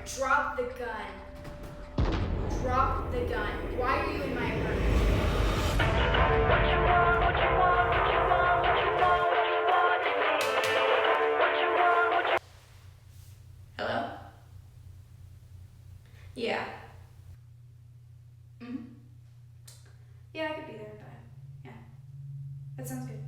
Drop the gun. Drop the gun. Why are you in my apartment? Hello? Yeah. Yeah, I could be there, but yeah. That sounds good.